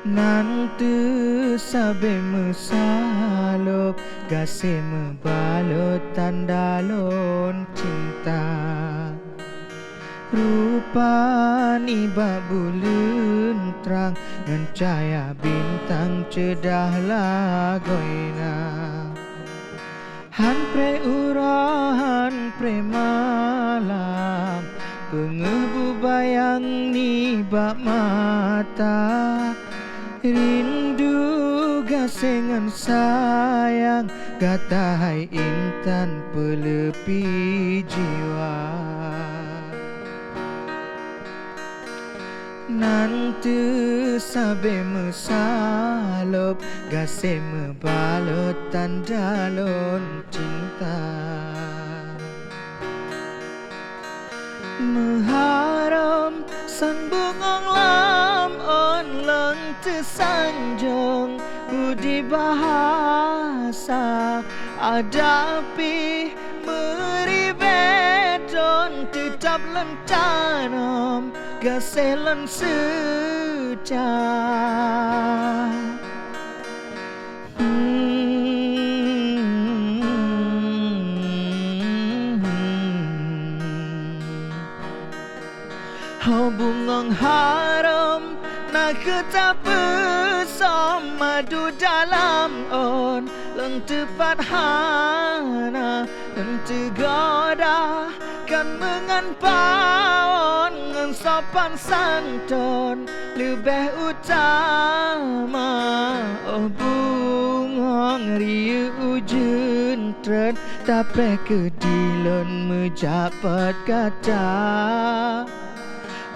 Nanti sabe mesalop gase membalot tandalon cinta Rupani bak bulan terang dan cahaya bintang cedah lagoina Han pre urahan pre malam pengebu bayang ni bak mata Rindu gasengan sayang Gatahai intan pelepi jiwa Nanti sabe mesalop Gase mebalot tandalon cinta Mengharam sang bungong lam on leng tersanjung budi bahasa adapi meribedon tetap lencanom gaselan sejak Ho bungong haram nak ketap bersama du dalam on leng tepat hana leng tegoda kan mengan paon ngan sopan santun lebih utama oh bungong riu ujun tren tapi kedilon menjapat kata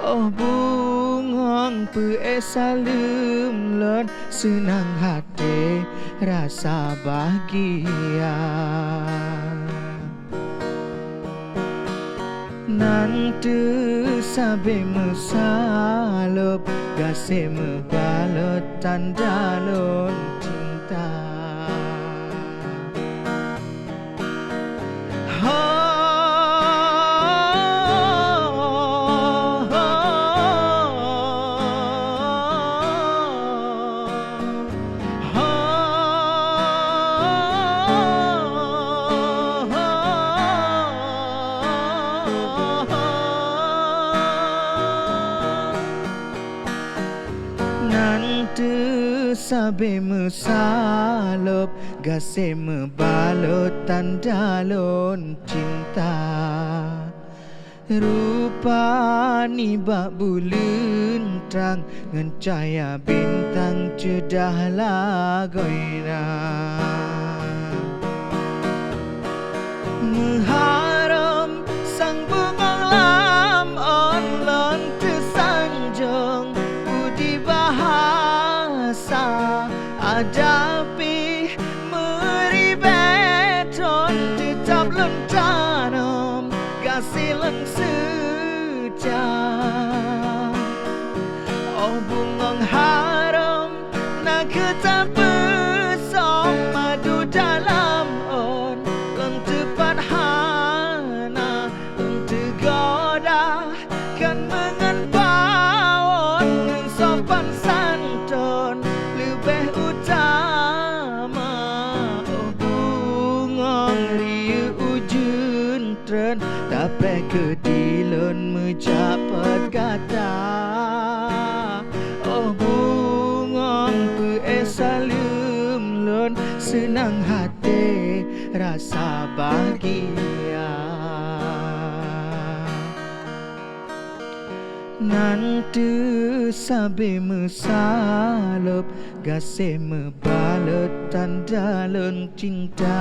Oh bungong peesalum lon senang hati rasa bahagia Nanti sabe mesalop gase mebalot tandalon cinta Nanti sabe mesalop gase mebalot tandalon cinta Rupani bak bulan terang ngan cahaya bintang cedah lagoina Mengharam sang bungong lam on lon tersanjung bahasa adapi meribedon tetap lencanom gasilan sejak oh bungong haram nak ketap bersama du dalam on leng tepat hana leng tegoda kan mengan pawon ngan sopan santun lebih utama oh bungong riu ujun tren tapi kedilon menjapat kata oh bungong peesalum lon senang hati rasa bahagia Nanti sabe mesalop gase mebalot tandalon cinta